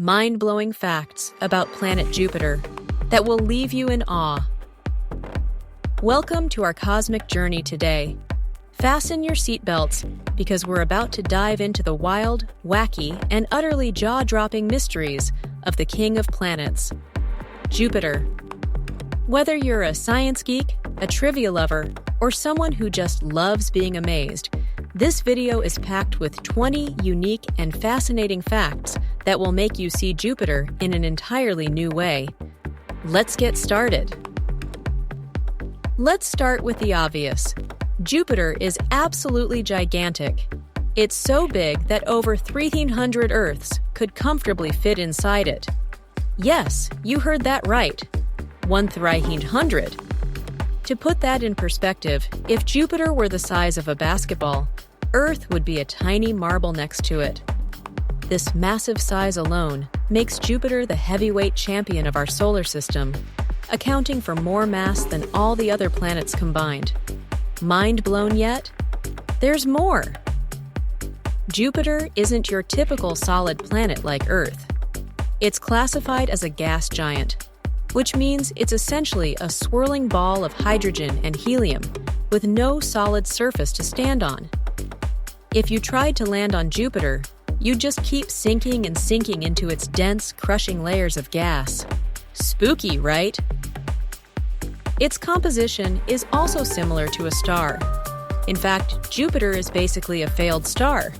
mind-blowing facts about planet Jupiter that will leave you in awe. Welcome to our cosmic journey today. Fasten your seatbelts because we're about to dive into the wild, wacky, and utterly jaw-dropping mysteries of the king of planets, Jupiter. Whether you're a science geek, a trivia lover, or someone who just loves being amazed, this video is packed with 20 unique and fascinating facts that will make you see Jupiter in an entirely new way. Let's get started. Let's start with the obvious. Jupiter is absolutely gigantic. It's so big that over 1,300 Earths could comfortably fit inside it. Yes, you heard that right. 1,300. To put that in perspective, if Jupiter were the size of a basketball, Earth would be a tiny marble next to it. This massive size alone makes Jupiter the heavyweight champion of our solar system, accounting for more mass than all the other planets combined. Mind blown yet? There's more! Jupiter isn't your typical solid planet like Earth. It's classified as a gas giant, which means it's essentially a swirling ball of hydrogen and helium with no solid surface to stand on. If you tried to land on Jupiter, you'd just keep sinking and sinking into its dense, crushing layers of gas. Spooky, right? Its composition is also similar to a star. In fact, Jupiter is basically a failed star.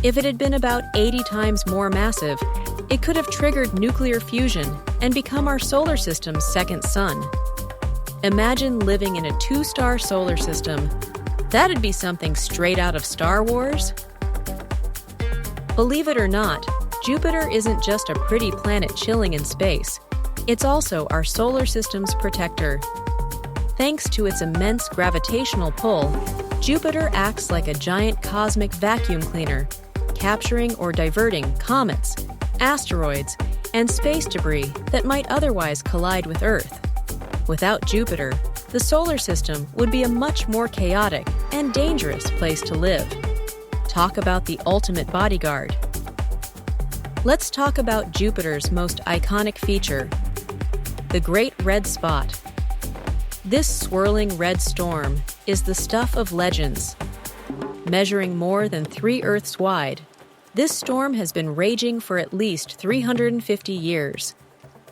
If it had been about 80 times more massive, it could have triggered nuclear fusion and become our solar system's second sun. Imagine living in a two-star solar system. That'd be something straight out of Star Wars. Believe it or not, Jupiter isn't just a pretty planet chilling in space. It's also our solar system's protector. Thanks to its immense gravitational pull, Jupiter acts like a giant cosmic vacuum cleaner, capturing or diverting comets, asteroids, and space debris that might otherwise collide with Earth. Without Jupiter, the solar system would be a much more chaotic and dangerous place to live. Talk about the ultimate bodyguard. Let's talk about Jupiter's most iconic feature, the Great Red Spot. This swirling red storm is the stuff of legends. Measuring more than 3 Earths wide, this storm has been raging for at least 350 years,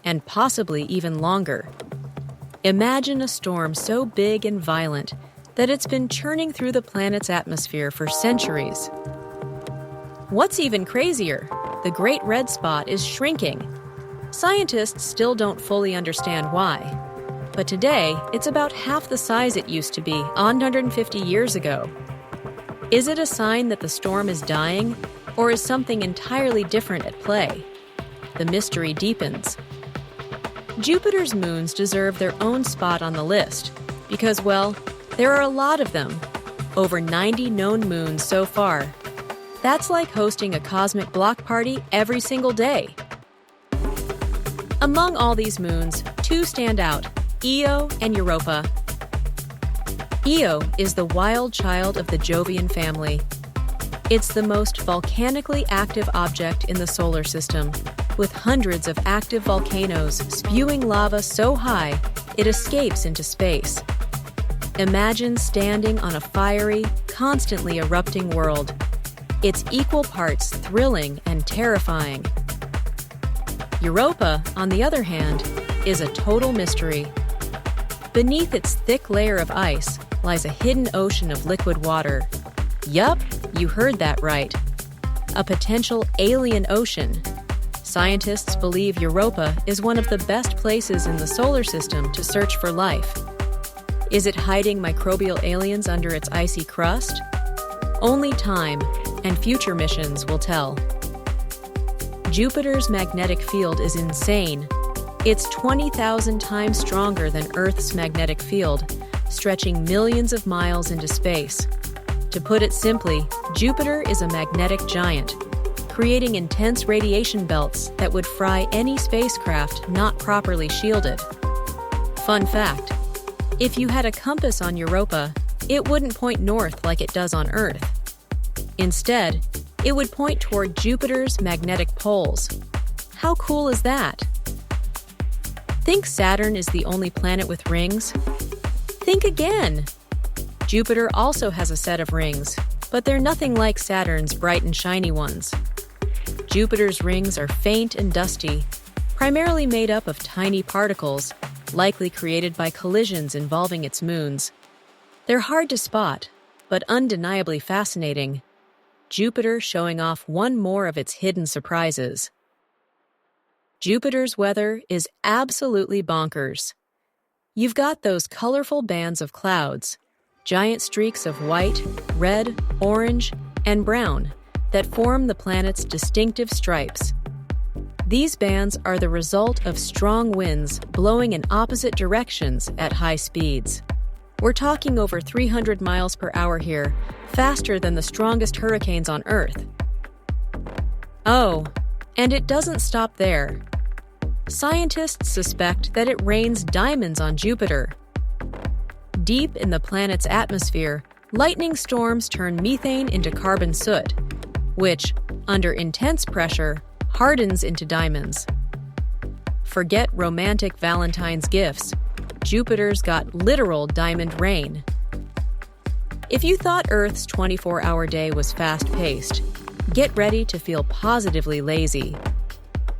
and possibly even longer. Imagine a storm so big and violent that it's been churning through the planet's atmosphere for centuries. What's even crazier, the Great Red Spot is shrinking. Scientists still don't fully understand why, but today it's about half the size it used to be 150 years ago. Is it a sign that the storm is dying, or is something entirely different at play? The mystery deepens. Jupiter's moons deserve their own spot on the list because, well, there are a lot of them. Over 90 known moons so far. That's like hosting a cosmic block party every single day. Among all these moons, 2 stand out, Io and Europa. Io is the wild child of the Jovian family. It's the most volcanically active object in the solar system, with hundreds of active volcanoes spewing lava so high it escapes into space. Imagine standing on a fiery, constantly erupting world. It's equal parts thrilling and terrifying. Europa, on the other hand, is a total mystery. Beneath its thick layer of ice lies a hidden ocean of liquid water. Yup, you heard that right. A potential alien ocean. Scientists believe Europa is one of the best places in the solar system to search for life. Is it hiding microbial aliens under its icy crust? Only time and future missions will tell. Jupiter's magnetic field is insane. It's 20,000 times stronger than Earth's magnetic field, stretching millions of miles into space. To put it simply, Jupiter is a magnetic giant, creating intense radiation belts that would fry any spacecraft not properly shielded. Fun fact, if you had a compass on Europa, it wouldn't point north like it does on Earth. Instead, it would point toward Jupiter's magnetic poles. How cool is that? Think Saturn is the only planet with rings? Think again! Jupiter also has a set of rings, but they're nothing like Saturn's bright and shiny ones. Jupiter's rings are faint and dusty, primarily made up of tiny particles, likely created by collisions involving its moons. They're hard to spot, but undeniably fascinating. Jupiter showing off one more of its hidden surprises. Jupiter's weather is absolutely bonkers. You've got those colorful bands of clouds, giant streaks of white, red, orange, and brown that form the planet's distinctive stripes. These bands are the result of strong winds blowing in opposite directions at high speeds. We're talking over 300 miles per hour here, faster than the strongest hurricanes on Earth. Oh, and it doesn't stop there. Scientists suspect that it rains diamonds on Jupiter. Deep in the planet's atmosphere, lightning storms turn methane into carbon soot, which, under intense pressure, hardens into diamonds. Forget romantic Valentine's gifts. Jupiter's got literal diamond rain. If you thought Earth's 24-hour day was fast-paced, get ready to feel positively lazy.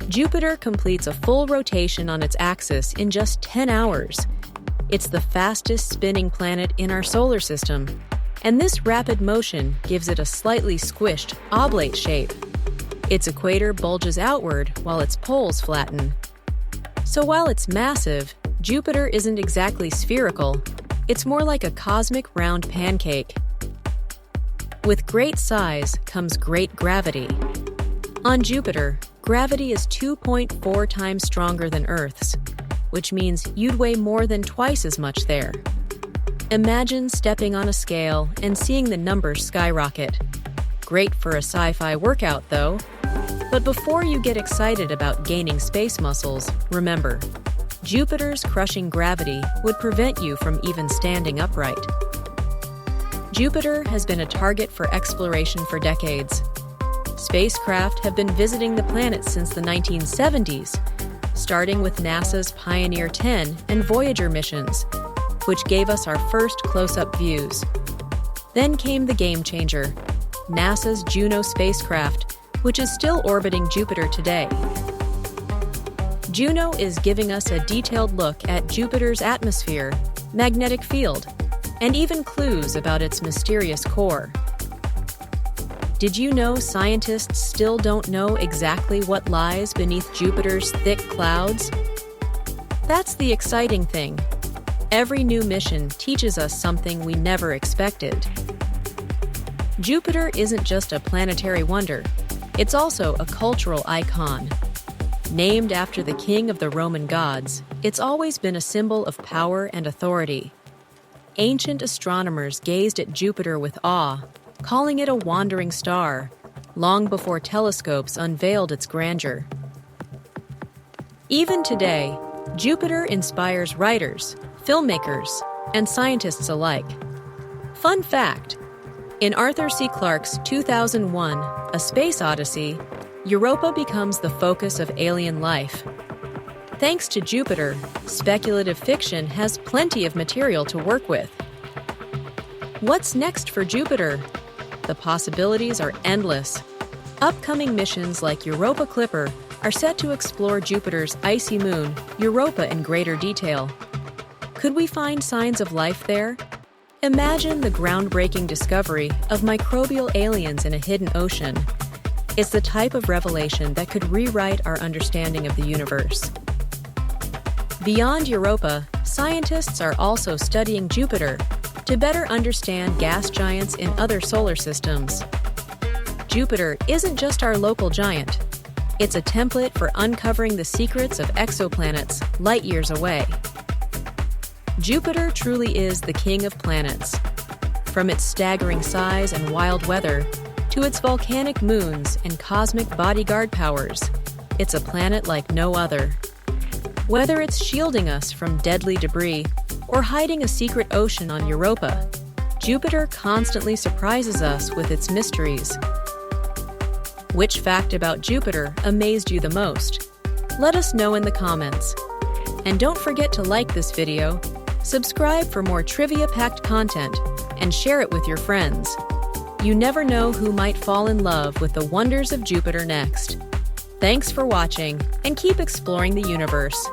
Jupiter completes a full rotation on its axis in just 10 hours. It's the fastest spinning planet in our solar system, and this rapid motion gives it a slightly squished, oblate shape. Its equator bulges outward while its poles flatten. So while it's massive, Jupiter isn't exactly spherical. It's more like a cosmic round pancake. With great size comes great gravity. On Jupiter, gravity is 2.4 times stronger than Earth's, which means you'd weigh more than twice as much there. Imagine stepping on a scale and seeing the numbers skyrocket. Great for a sci-fi workout, though. But before you get excited about gaining space muscles, remember, Jupiter's crushing gravity would prevent you from even standing upright. Jupiter has been a target for exploration for decades. Spacecraft have been visiting the planet since the 1970s, starting with NASA's Pioneer 10 and Voyager missions, which gave us our first close-up views. Then came the game changer, NASA's Juno spacecraft, which is still orbiting Jupiter today. Juno is giving us a detailed look at Jupiter's atmosphere, magnetic field, and even clues about its mysterious core. Did you know scientists still don't know exactly what lies beneath Jupiter's thick clouds? That's the exciting thing. Every new mission teaches us something we never expected. Jupiter isn't just a planetary wonder, it's also a cultural icon. Named after the king of the Roman gods, it's always been a symbol of power and authority. Ancient astronomers gazed at Jupiter with awe, calling it a wandering star, long before telescopes unveiled its grandeur. Even today, Jupiter inspires writers, filmmakers, and scientists alike. Fun fact: in Arthur C. Clarke's 2001 A Space Odyssey, Europa becomes the focus of alien life. Thanks to Jupiter, speculative fiction has plenty of material to work with. What's next for Jupiter? The possibilities are endless. Upcoming missions like Europa Clipper are set to explore Jupiter's icy moon, Europa, in greater detail. Could we find signs of life there? Imagine the groundbreaking discovery of microbial aliens in a hidden ocean. It's the type of revelation that could rewrite our understanding of the universe. Beyond Europa, scientists are also studying Jupiter to better understand gas giants in other solar systems. Jupiter isn't just our local giant. It's a template for uncovering the secrets of exoplanets light years away. Jupiter truly is the king of planets. From its staggering size and wild weather to its volcanic moons and cosmic bodyguard powers, it's a planet like no other. Whether it's shielding us from deadly debris or hiding a secret ocean on Europa, Jupiter constantly surprises us with its mysteries. Which fact about Jupiter amazed you the most? Let us know in the comments. And don't forget to like this video, subscribe for more trivia-packed content, and share it with your friends. You never know who might fall in love with the wonders of Jupiter next. Thanks for watching, and keep exploring the universe.